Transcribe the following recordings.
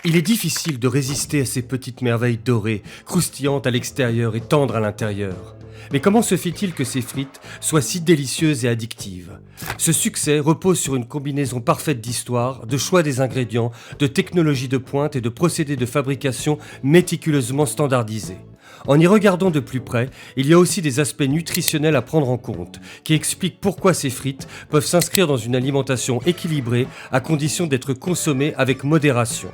Il est difficile de résister à ces petites merveilles dorées, croustillantes à l'extérieur et tendres à l'intérieur. Mais comment se fait-il que ces frites soient si délicieuses et addictives ? Ce succès repose sur une combinaison parfaite d'histoire, de choix des ingrédients, de technologies de pointe et de procédés de fabrication méticuleusement standardisés. En y regardant de plus près, il y a aussi des aspects nutritionnels à prendre en compte, qui expliquent pourquoi ces frites peuvent s'inscrire dans une alimentation équilibrée à condition d'être consommées avec modération.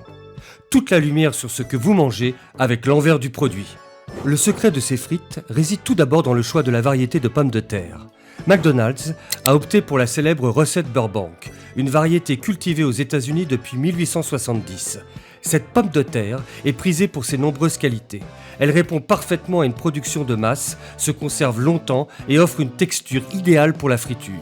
Toute la lumière sur ce que vous mangez avec l'envers du produit. Le secret de ces frites réside tout d'abord dans le choix de la variété de pommes de terre. McDonald's a opté pour la célèbre recette Burbank, une variété cultivée aux États-Unis depuis 1870. Cette pomme de terre est prisée pour ses nombreuses qualités. Elle répond parfaitement à une production de masse, se conserve longtemps et offre une texture idéale pour la friture.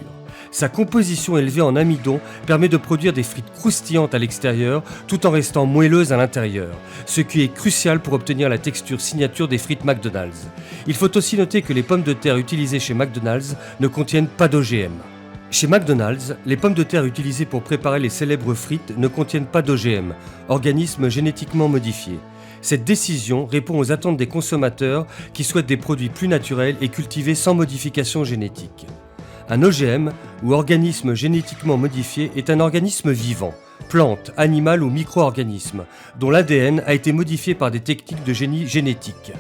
Sa composition élevée en amidon permet de produire des frites croustillantes à l'extérieur tout en restant moelleuses à l'intérieur, ce qui est crucial pour obtenir la texture signature des frites McDonald's. Il faut aussi noter que les pommes de terre utilisées chez McDonald's ne contiennent pas d'OGM. Chez McDonald's, les pommes de terre utilisées pour préparer les célèbres frites ne contiennent pas d'OGM, organismes génétiquement modifiés. Cette décision répond aux attentes des consommateurs qui souhaitent des produits plus naturels et cultivés sans modification génétique. Un OGM, ou organisme génétiquement modifié, est un organisme vivant, plante, animal ou micro-organisme, dont l'ADN a été modifié par des techniques de génie génétique.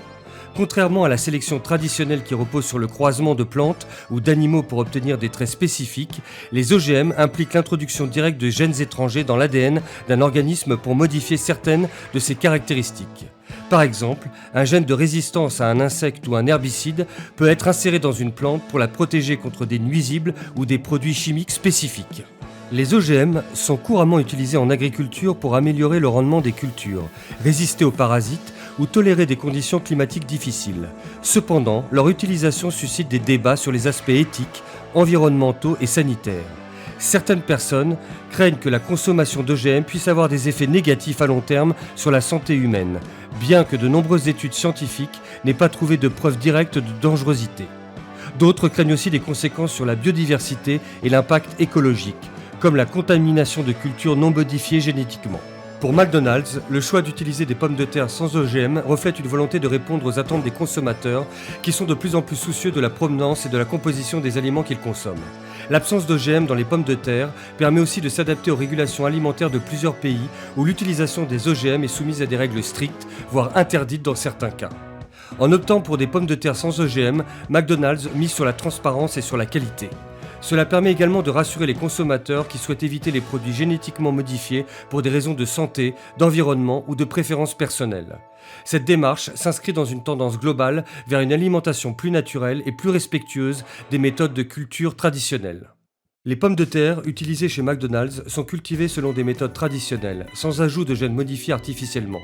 Contrairement à la sélection traditionnelle qui repose sur le croisement de plantes ou d'animaux pour obtenir des traits spécifiques, les OGM impliquent l'introduction directe de gènes étrangers dans l'ADN d'un organisme pour modifier certaines de ses caractéristiques. Par exemple, un gène de résistance à un insecte ou un herbicide peut être inséré dans une plante pour la protéger contre des nuisibles ou des produits chimiques spécifiques. Les OGM sont couramment utilisés en agriculture pour améliorer le rendement des cultures, résister aux parasites ou tolérer des conditions climatiques difficiles. Cependant, leur utilisation suscite des débats sur les aspects éthiques, environnementaux et sanitaires. Certaines personnes craignent que la consommation d'OGM puisse avoir des effets négatifs à long terme sur la santé humaine, bien que de nombreuses études scientifiques n'aient pas trouvé de preuves directes de dangerosité. D'autres craignent aussi des conséquences sur la biodiversité et l'impact écologique, comme la contamination de cultures non modifiées génétiquement. Pour McDonald's, le choix d'utiliser des pommes de terre sans OGM reflète une volonté de répondre aux attentes des consommateurs qui sont de plus en plus soucieux de la provenance et de la composition des aliments qu'ils consomment. L'absence d'OGM dans les pommes de terre permet aussi de s'adapter aux régulations alimentaires de plusieurs pays où l'utilisation des OGM est soumise à des règles strictes, voire interdites dans certains cas. En optant pour des pommes de terre sans OGM, McDonald's mise sur la transparence et sur la qualité. Cela permet également de rassurer les consommateurs qui souhaitent éviter les produits génétiquement modifiés pour des raisons de santé, d'environnement ou de préférence personnelle. Cette démarche s'inscrit dans une tendance globale vers une alimentation plus naturelle et plus respectueuse des méthodes de culture traditionnelles. Les pommes de terre utilisées chez McDonald's sont cultivées selon des méthodes traditionnelles, sans ajout de gènes modifiés artificiellement.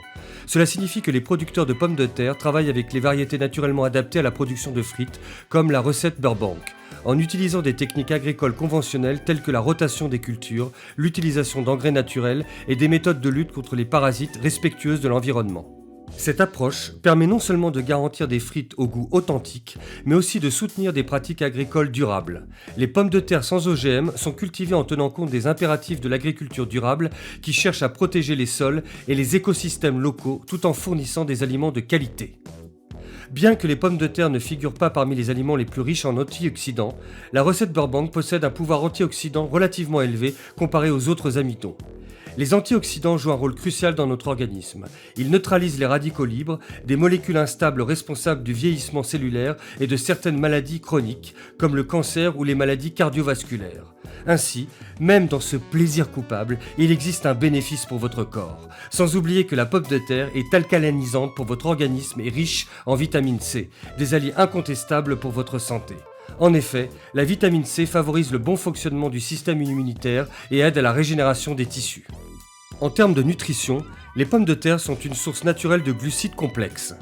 Cela signifie que les producteurs de pommes de terre travaillent avec les variétés naturellement adaptées à la production de frites, comme la recette Burbank, en utilisant des techniques agricoles conventionnelles telles que la rotation des cultures, l'utilisation d'engrais naturels et des méthodes de lutte contre les parasites respectueuses de l'environnement. Cette approche permet non seulement de garantir des frites au goût authentique, mais aussi de soutenir des pratiques agricoles durables. Les pommes de terre sans OGM sont cultivées en tenant compte des impératifs de l'agriculture durable qui cherche à protéger les sols et les écosystèmes locaux tout en fournissant des aliments de qualité. Bien que les pommes de terre ne figurent pas parmi les aliments les plus riches en antioxydants, la recette Burbank possède un pouvoir antioxydant relativement élevé comparé aux autres amidons. Les antioxydants jouent un rôle crucial dans notre organisme. Ils neutralisent les radicaux libres, des molécules instables responsables du vieillissement cellulaire et de certaines maladies chroniques, comme le cancer ou les maladies cardiovasculaires. Ainsi, même dans ce plaisir coupable, il existe un bénéfice pour votre corps. Sans oublier que la pomme de terre est alcalinisante pour votre organisme et riche en vitamine C, des alliés incontestables pour votre santé. En effet, la vitamine C favorise le bon fonctionnement du système immunitaire et aide à la régénération des tissus. En termes de nutrition, les pommes de terre sont une source naturelle de glucides complexes.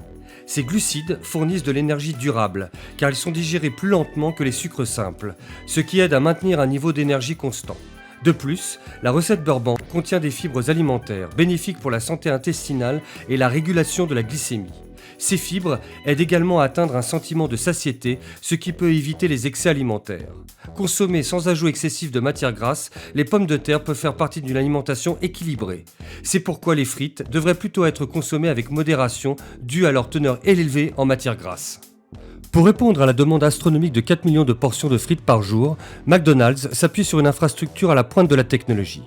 Ces glucides fournissent de l'énergie durable, car ils sont digérés plus lentement que les sucres simples, ce qui aide à maintenir un niveau d'énergie constant. De plus, la recette Burbank contient des fibres alimentaires bénéfiques pour la santé intestinale et la régulation de la glycémie. Ces fibres aident également à atteindre un sentiment de satiété, ce qui peut éviter les excès alimentaires. Consommées sans ajout excessif de matières grasses, les pommes de terre peuvent faire partie d'une alimentation équilibrée. C'est pourquoi les frites devraient plutôt être consommées avec modération, due à leur teneur élevée en matières grasses. Pour répondre à la demande astronomique de 4 millions de portions de frites par jour, McDonald's s'appuie sur une infrastructure à la pointe de la technologie.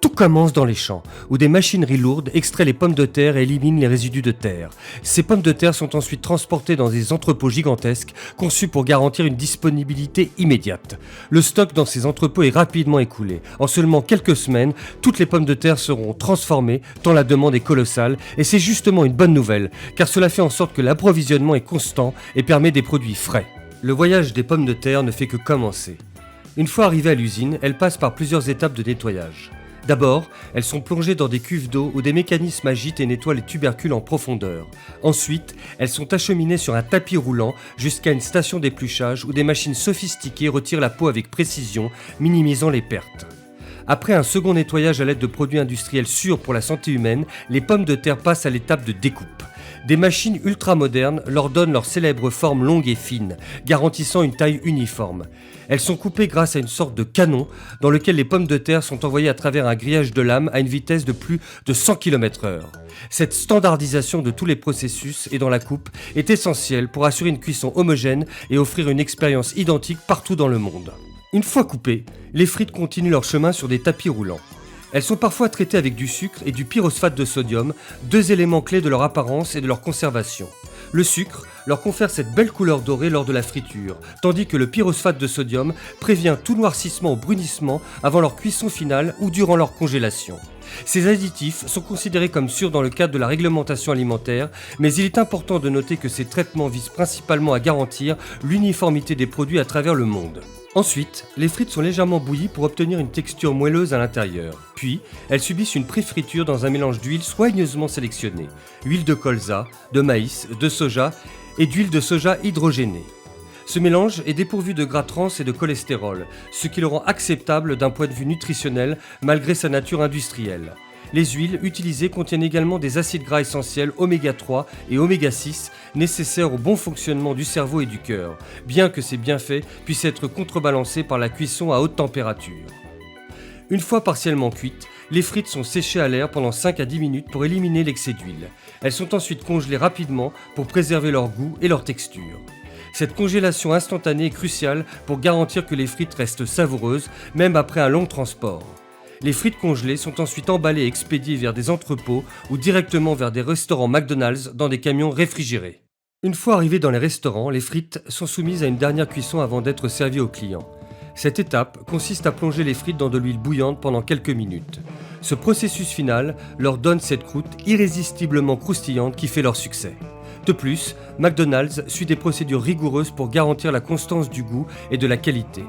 Tout commence dans les champs, où des machineries lourdes extraient les pommes de terre et éliminent les résidus de terre. Ces pommes de terre sont ensuite transportées dans des entrepôts gigantesques, conçus pour garantir une disponibilité immédiate. Le stock dans ces entrepôts est rapidement écoulé. En seulement quelques semaines, toutes les pommes de terre seront transformées, tant la demande est colossale, et c'est justement une bonne nouvelle, car cela fait en sorte que l'approvisionnement est constant et permet des produits frais. Le voyage des pommes de terre ne fait que commencer. Une fois arrivées à l'usine, elles passent par plusieurs étapes de nettoyage. D'abord, elles sont plongées dans des cuves d'eau où des mécanismes agitent et nettoient les tubercules en profondeur. Ensuite, elles sont acheminées sur un tapis roulant jusqu'à une station d'épluchage où des machines sophistiquées retirent la peau avec précision, minimisant les pertes. Après un second nettoyage à l'aide de produits industriels sûrs pour la santé humaine, les pommes de terre passent à l'étape de découpe. Des machines ultramodernes leur donnent leur célèbre forme longue et fine, garantissant une taille uniforme. Elles sont coupées grâce à une sorte de canon dans lequel les pommes de terre sont envoyées à travers un grillage de lame à une vitesse de plus de 100 km/h. Cette standardisation de tous les processus et dans la coupe est essentielle pour assurer une cuisson homogène et offrir une expérience identique partout dans le monde. Une fois coupées, les frites continuent leur chemin sur des tapis roulants. Elles sont parfois traitées avec du sucre et du pyrophosphate de sodium, deux éléments clés de leur apparence et de leur conservation. Le sucre leur confère cette belle couleur dorée lors de la friture, tandis que le pyrophosphate de sodium prévient tout noircissement ou brunissement avant leur cuisson finale ou durant leur congélation. Ces additifs sont considérés comme sûrs dans le cadre de la réglementation alimentaire, mais il est important de noter que ces traitements visent principalement à garantir l'uniformité des produits à travers le monde. Ensuite, les frites sont légèrement bouillies pour obtenir une texture moelleuse à l'intérieur. Puis, elles subissent une pré-friture dans un mélange d'huile soigneusement sélectionnée. Huile de colza, de maïs, de soja et d'huile de soja hydrogénée. Ce mélange est dépourvu de gras trans et de cholestérol, ce qui le rend acceptable d'un point de vue nutritionnel malgré sa nature industrielle. Les huiles utilisées contiennent également des acides gras essentiels oméga 3 et oméga 6 nécessaires au bon fonctionnement du cerveau et du cœur, bien que ces bienfaits puissent être contrebalancés par la cuisson à haute température. Une fois partiellement cuites, les frites sont séchées à l'air pendant 5 à 10 minutes pour éliminer l'excès d'huile. Elles sont ensuite congelées rapidement pour préserver leur goût et leur texture. Cette congélation instantanée est cruciale pour garantir que les frites restent savoureuses, même après un long transport. Les frites congelées sont ensuite emballées et expédiées vers des entrepôts ou directement vers des restaurants McDonald's dans des camions réfrigérés. Une fois arrivées dans les restaurants, les frites sont soumises à une dernière cuisson avant d'être servies aux clients. Cette étape consiste à plonger les frites dans de l'huile bouillante pendant quelques minutes. Ce processus final leur donne cette croûte irrésistiblement croustillante qui fait leur succès. De plus, McDonald's suit des procédures rigoureuses pour garantir la constance du goût et de la qualité.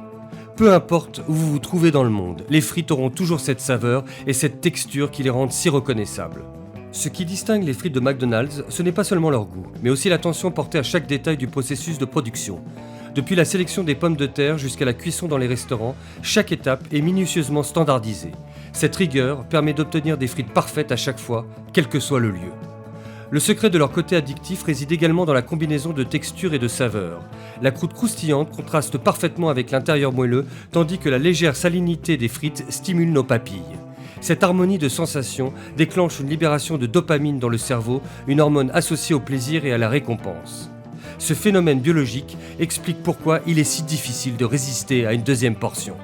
Peu importe où vous vous trouvez dans le monde, les frites auront toujours cette saveur et cette texture qui les rendent si reconnaissables. Ce qui distingue les frites de McDonald's, ce n'est pas seulement leur goût, mais aussi l'attention portée à chaque détail du processus de production. Depuis la sélection des pommes de terre jusqu'à la cuisson dans les restaurants, chaque étape est minutieusement standardisée. Cette rigueur permet d'obtenir des frites parfaites à chaque fois, quel que soit le lieu. Le secret de leur côté addictif réside également dans la combinaison de texture et de saveur. La croûte croustillante contraste parfaitement avec l'intérieur moelleux, tandis que la légère salinité des frites stimule nos papilles. Cette harmonie de sensations déclenche une libération de dopamine dans le cerveau, une hormone associée au plaisir et à la récompense. Ce phénomène biologique explique pourquoi il est si difficile de résister à une deuxième portion.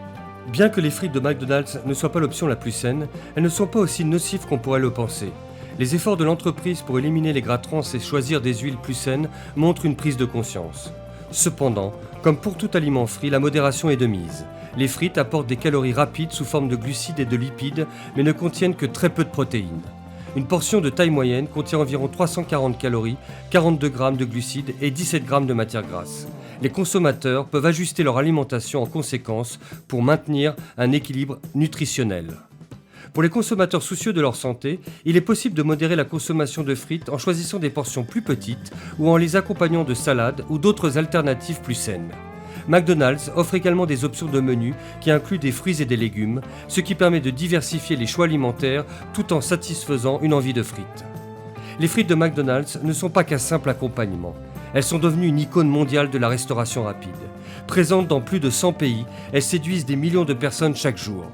Bien que les frites de McDonald's ne soient pas l'option la plus saine, elles ne sont pas aussi nocives qu'on pourrait le penser. Les efforts de l'entreprise pour éliminer les gras trans et choisir des huiles plus saines montrent une prise de conscience. Cependant, comme pour tout aliment frit, la modération est de mise. Les frites apportent des calories rapides sous forme de glucides et de lipides, mais ne contiennent que très peu de protéines. Une portion de taille moyenne contient environ 340 calories, 42 grammes de glucides et 17 grammes de matière grasse. Les consommateurs peuvent ajuster leur alimentation en conséquence pour maintenir un équilibre nutritionnel. Pour les consommateurs soucieux de leur santé, il est possible de modérer la consommation de frites en choisissant des portions plus petites ou en les accompagnant de salades ou d'autres alternatives plus saines. McDonald's offre également des options de menu qui incluent des fruits et des légumes, ce qui permet de diversifier les choix alimentaires tout en satisfaisant une envie de frites. Les frites de McDonald's ne sont pas qu'un simple accompagnement. Elles sont devenues une icône mondiale de la restauration rapide. Présentes dans plus de 100 pays, elles séduisent des millions de personnes chaque jour.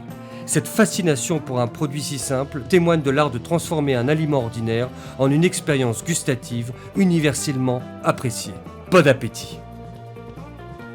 Cette fascination pour un produit si simple témoigne de l'art de transformer un aliment ordinaire en une expérience gustative universellement appréciée. Bon appétit!